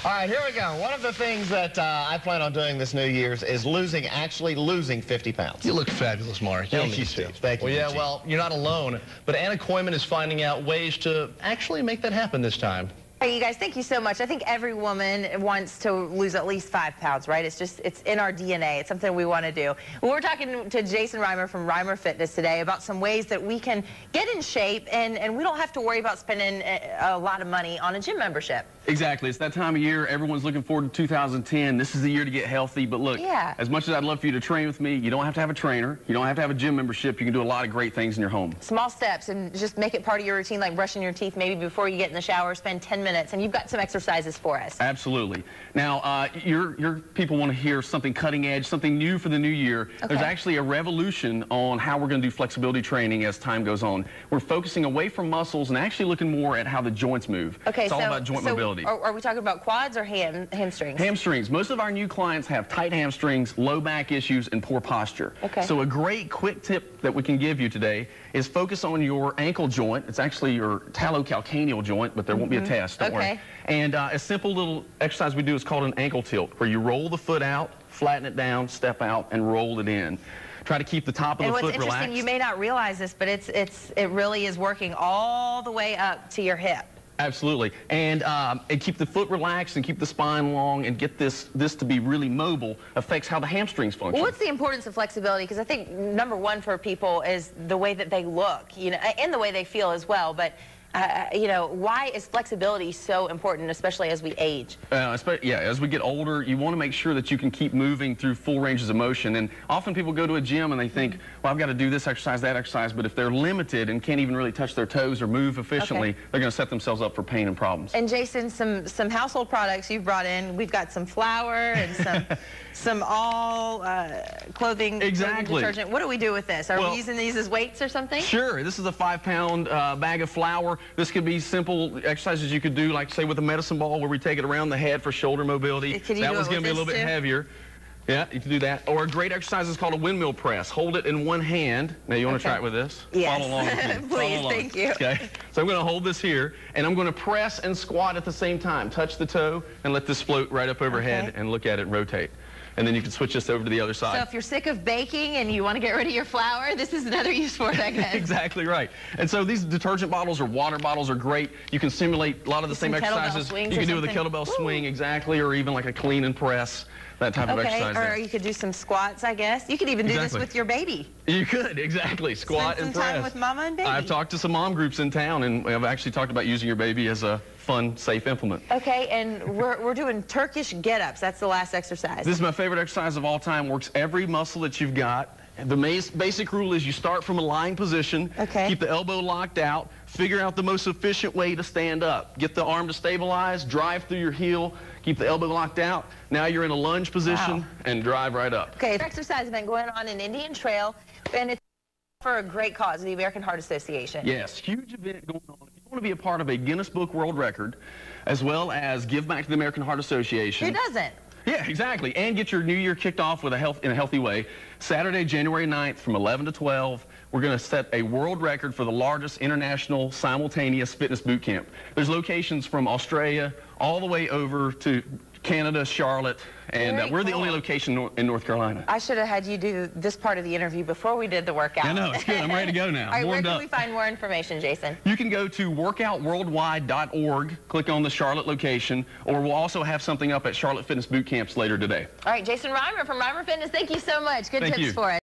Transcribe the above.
All right, here we go. One of the things that I plan on doing this New Year's is actually losing 50 pounds. You look fabulous, Mark. Thank you, Steve. Thank you. Well, yeah, well, you're not alone. But Anna Koyman is finding out ways to actually make that happen this time. Hey, you guys, thank you so much. I think every woman wants to lose at least 5 pounds, right? It's in our DNA. It's something we want to do. Well, we're talking to Jason Reimer from Reimer Fitness today about some ways that we can get in shape and we don't have to worry about spending a lot of money on a gym membership. Exactly. It's that time of year. Everyone's looking forward to 2010. This is the year to get healthy. But look, as much as I'd love for you to train with me, you don't have to have a trainer. You don't have to have a gym membership. You can do a lot of great things in your home. Small steps, and just make it part of your routine, like brushing your teeth maybe before you get in the shower. Spend 10 minutes, and you've got some exercises for us. Absolutely. Now, your people want to hear something cutting edge, something new for the new year. Okay. There's actually a revolution on how we're going to do flexibility training as time goes on. We're focusing away from muscles and actually looking more at how the joints move. Okay, it's all about joint mobility. Are we talking about quads or hamstrings? Hamstrings. Most of our new clients have tight hamstrings, low back issues, and poor posture. Okay. So a great quick tip that we can give you today is focus on your ankle joint. It's actually your talocalcaneal joint, but there won't be a test. Don't worry. And a simple little exercise we do is called an ankle tilt, where you roll the foot out, flatten it down, step out, and roll it in. Try to keep the top of the foot relaxed. And what's interesting, you may not realize this, but it really is working all the way up to your hip. Absolutely. And keep the foot relaxed and keep the spine long and get this to be really mobile affects how the hamstrings function. Well, what's the importance of flexibility? Because I think number one for people is the way that they look, you know, and the way they feel as well. But you know, why is flexibility so important, especially as we age? Yeah, as we get older, you want to make sure that you can keep moving through full ranges of motion. And often people go to a gym and they think, well, I've got to do this exercise, that exercise. But if they're limited and can't even really touch their toes or move efficiently, they're going to set themselves up for pain and problems. And Jason, some household products you've brought in. We've got some flour and some all clothing detergent. What do we do with this? Are we using these as weights or something? Sure. This is a 5-pound bag of flour. This could be simple exercises you could do, like say with a medicine ball, where we take it around the head for shoulder mobility. That one's going to be a little bit heavier. Yeah, you can do that. Or a great exercise is called a windmill press. Hold it in one hand. Now, you want to try it with this? Yes. Follow along with me. Please, thank you. Okay. So I'm going to hold this here, and I'm going to press and squat at the same time. Touch the toe and let this float right up overhead and look at it and rotate. And then you can switch this over to the other side. So if you're sick of baking and you want to get rid of your flour, this is another use for it, I guess. Exactly right. And so these detergent bottles or water bottles are great. You can simulate a lot of the same exercises you can do with a kettlebell swing, exactly, or even like a clean and press, that type of exercise. Or you could do some squats, I guess. You could even do this with your baby. You could, exactly. Squat and press. Spend some time with mama and baby. I've talked to some mom groups in town, and I've actually talked about using your baby as a fun, safe implement. Okay, and we're doing Turkish get-ups. That's the last exercise. This is my favorite exercise of all time. Works every muscle that you've got. The basic rule is you start from a lying position, keep the elbow locked out, figure out the most efficient way to stand up. Get the arm to stabilize, drive through your heel, keep the elbow locked out. Now you're in a lunge position and drive right up. Okay, exercise event going on in Indian Trail, and it's for a great cause, the American Heart Association. Yes, huge event going on. If you want to be a part of a Guinness Book World Record, as well as give back to the American Heart Association. Who doesn't? Yeah, exactly. And get your new year kicked off with in a healthy way. Saturday, January 9th from 11 to 12, we're going to set a world record for the largest international simultaneous fitness boot camp. There's locations from Australia all the way over to Canada, Charlotte, and we're the only location in North Carolina. I should have had you do this part of the interview before we did the workout. I know, it's good. I'm ready to go now. All right, where can we find more information, Jason? You can go to workoutworldwide.org, click on the Charlotte location, or we'll also have something up at Charlotte Fitness Boot Camps later today. All right, Jason Reimer from Reimer Fitness, thank you so much. Good tips for us.